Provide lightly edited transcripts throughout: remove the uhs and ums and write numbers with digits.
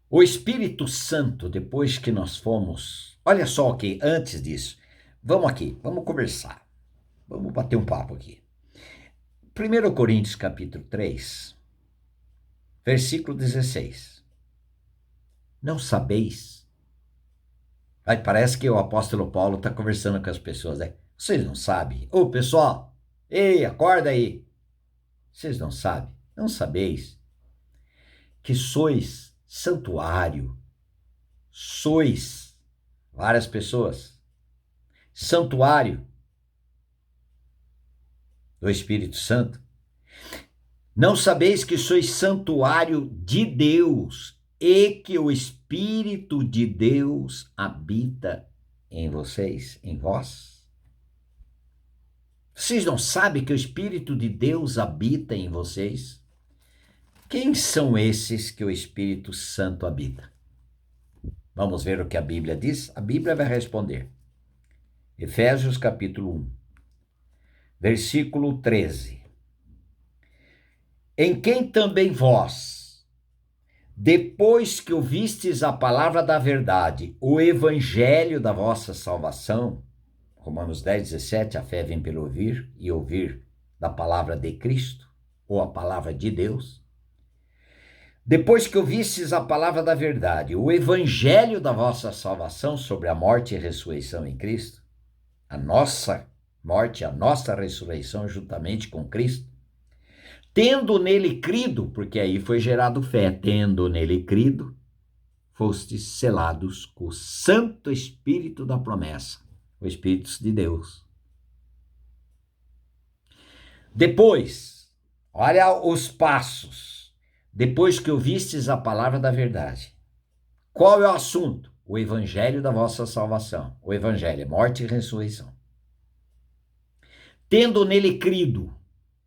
O Espírito Santo, depois que nós fomos... Olha só aqui, antes disso, vamos aqui, vamos conversar. Vamos bater um papo aqui. 1 Coríntios capítulo 3, versículo 16. Não sabeis? Aí parece que o apóstolo Paulo está conversando com as pessoas, né? Vocês não sabem? Ô, pessoal, ei, acorda aí. Vocês não sabem? Não sabeis que sois santuário? Sois, várias pessoas, santuário do Espírito Santo. Não sabeis que sois santuário de Deus e que o Espírito de Deus habita em vocês, em vós? Vocês não sabem que o Espírito de Deus habita em vocês? Quem são esses que o Espírito Santo habita? Vamos ver o que a Bíblia diz? A Bíblia vai responder. Efésios capítulo 1, versículo 13. Em quem também vós, depois que ouvistes a palavra da verdade, o evangelho da vossa salvação, Romanos 10, 17, a fé vem pelo ouvir e ouvir da palavra de Cristo, ou a palavra de Deus. Depois que ouvistes a palavra da verdade, o evangelho da vossa salvação sobre a morte e ressurreição em Cristo, a nossa morte, a nossa ressurreição juntamente com Cristo, tendo nele crido, porque aí foi gerado fé, tendo nele crido, fostes selados com o Santo Espírito da promessa, o Espírito de Deus. Depois, olha os passos, depois que ouvistes a palavra da verdade. Qual é o assunto? O evangelho da vossa salvação. O evangelho é morte e ressurreição. Tendo nele crido,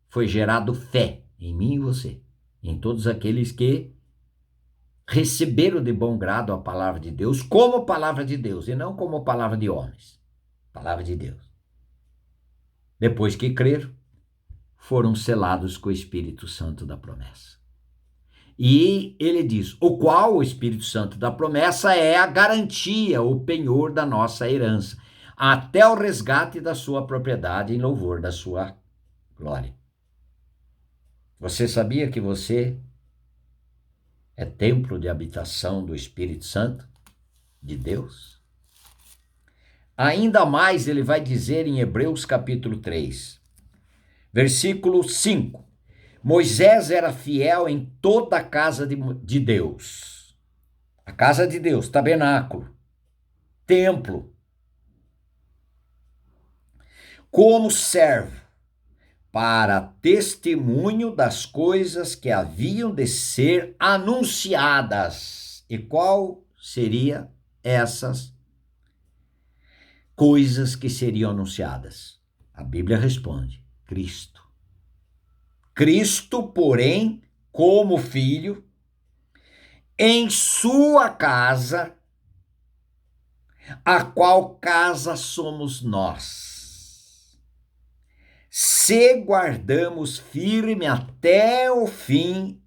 foi gerado fé em mim e você, em todos aqueles que receberam de bom grado a palavra de Deus como palavra de Deus e não como palavra de homens. Palavra de Deus. Depois que creram, foram selados com o Espírito Santo da promessa. E ele diz, o qual o Espírito Santo da promessa é a garantia, o penhor da nossa herança, até o resgate da sua propriedade em louvor da sua glória. Você sabia que você é templo de habitação do Espírito Santo de Deus? Ainda mais ele vai dizer em Hebreus capítulo 3, versículo 5. Moisés era fiel em toda a casa de Deus. A casa de Deus, tabernáculo, templo. Como servo, para testemunho das coisas que haviam de ser anunciadas. E qual seria essas coisas que seriam anunciadas? A Bíblia responde, Cristo. Cristo, porém, como filho, em sua casa, a qual casa somos nós, se guardamos firme até o fim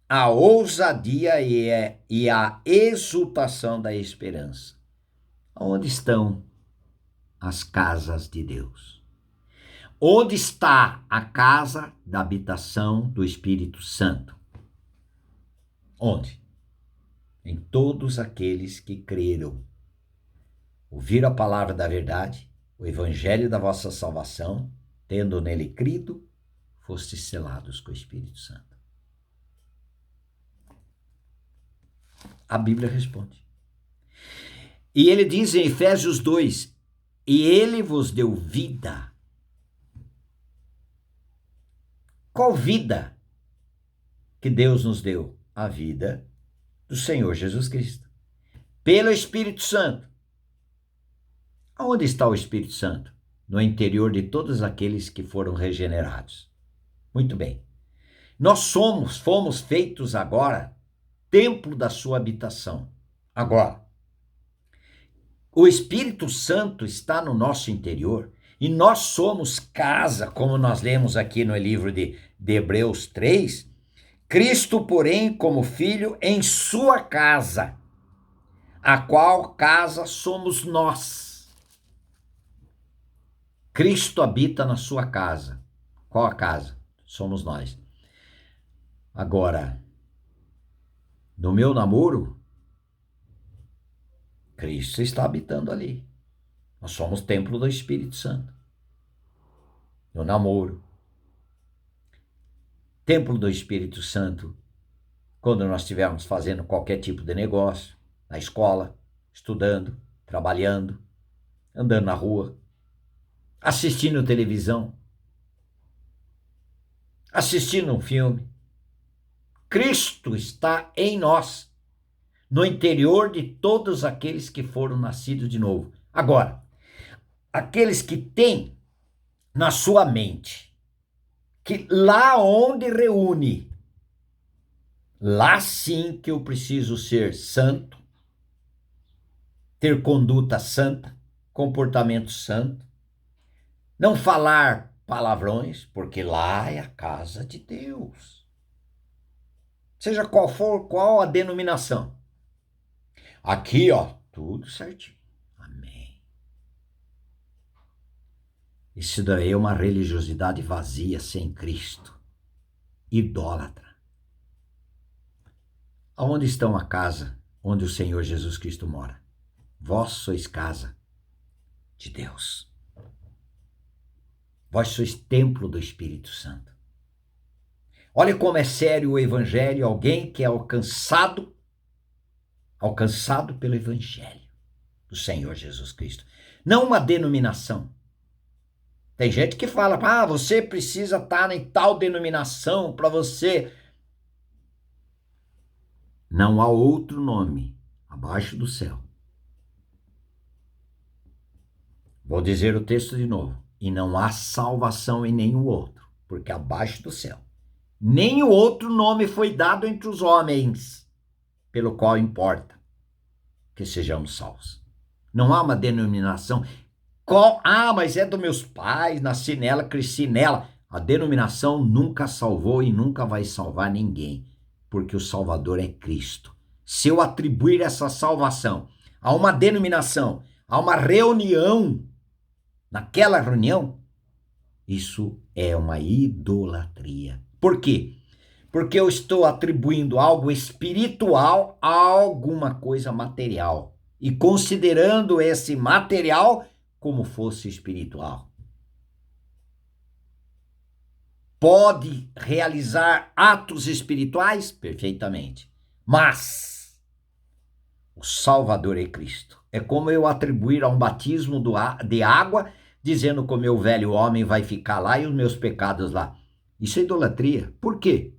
a ousadia e a exultação da esperança. Onde estão as casas de Deus? Onde está a casa da habitação do Espírito Santo? Onde? Em todos aqueles que creram, ouviram a palavra da verdade, o evangelho da vossa salvação, tendo nele crido, fostes selados com o Espírito Santo. A Bíblia responde. E ele diz em Efésios 2, e ele vos deu vida. Qual vida que Deus nos deu? A vida do Senhor Jesus Cristo. Pelo Espírito Santo. Onde está o Espírito Santo? No interior de todos aqueles que foram regenerados. Muito bem. Nós fomos feitos agora templo da sua habitação. Agora, o Espírito Santo está no nosso interior e nós somos casa, como nós lemos aqui no livro de Hebreus 3, Cristo, porém, como filho em sua casa, a qual casa somos nós. Cristo habita na sua casa. Qual a casa? Somos nós. Agora, no meu namoro, Cristo está habitando ali. Nós somos templo do Espírito Santo. No namoro, templo do Espírito Santo, quando nós estivermos fazendo qualquer tipo de negócio, na escola, estudando, trabalhando, andando na rua, assistindo televisão, assistindo um filme. Cristo está em nós, no interior de todos aqueles que foram nascidos de novo. Agora, aqueles que têm na sua mente que lá onde reúne, lá sim que eu preciso ser santo, ter conduta santa, comportamento santo, não falar palavrões, porque lá é a casa de Deus. Seja qual a denominação. Aqui, ó, tudo certinho. Amém. Isso daí é uma religiosidade vazia, sem Cristo. Idólatra. Aonde estão a casa onde o Senhor Jesus Cristo mora? Vós sois casa de Deus. Vós sois templo do Espírito Santo. Olha como é sério o Evangelho, alguém que é alcançado pelo Evangelho do Senhor Jesus Cristo. Não uma denominação. Tem gente que fala, você precisa estar em tal denominação para você. Não há outro nome abaixo do céu. Vou dizer o texto de novo. E não há salvação em nenhum outro, porque abaixo do céu nenhum outro nome foi dado entre os homens, pelo qual importa que sejamos salvos. Não há uma denominação. Mas é dos meus pais, nasci nela, cresci nela. A denominação nunca salvou e nunca vai salvar ninguém, porque o Salvador é Cristo. Se eu atribuir essa salvação a uma denominação, a uma reunião, naquela reunião, isso é uma idolatria. Por quê? Porque eu estou atribuindo algo espiritual a alguma coisa material e considerando esse material como fosse espiritual. Pode realizar atos espirituais? Perfeitamente. Mas o Salvador é Cristo. É como eu atribuir a um batismo de água, dizendo que o meu velho homem vai ficar lá e os meus pecados lá. Isso é idolatria. Por quê?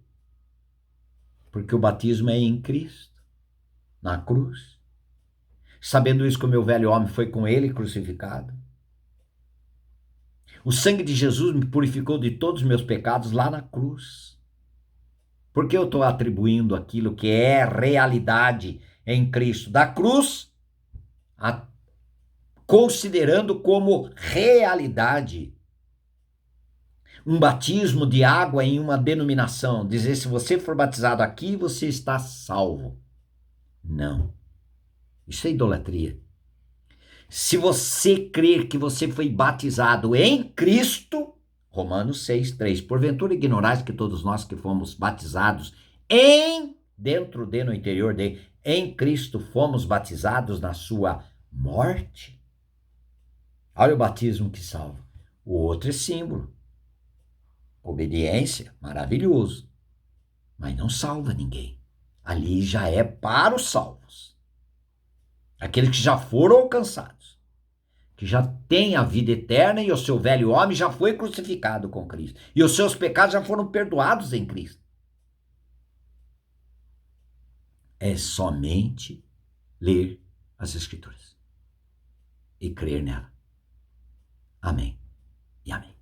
Porque o batismo é em Cristo, na cruz. Sabendo isso que o meu velho homem foi com ele crucificado. O sangue de Jesus me purificou de todos os meus pecados lá na cruz. Porque eu estou atribuindo aquilo que é realidade em Cristo da cruz, considerando como realidade um batismo de água em uma denominação. Dizer, se você for batizado aqui, você está salvo. Não. Isso é idolatria. Se você crer que você foi batizado em Cristo, Romanos 6:3, porventura ignorais que todos nós que fomos batizados no interior em Cristo, fomos batizados na sua morte. Olha o batismo que salva. O outro é símbolo. Obediência, maravilhoso. Mas não salva ninguém. Ali já é para os salvos. Aqueles que já foram alcançados. Que já têm a vida eterna e o seu velho homem já foi crucificado com Cristo. E os seus pecados já foram perdoados em Cristo. É somente ler as Escrituras. E crer nela. Amém e amém.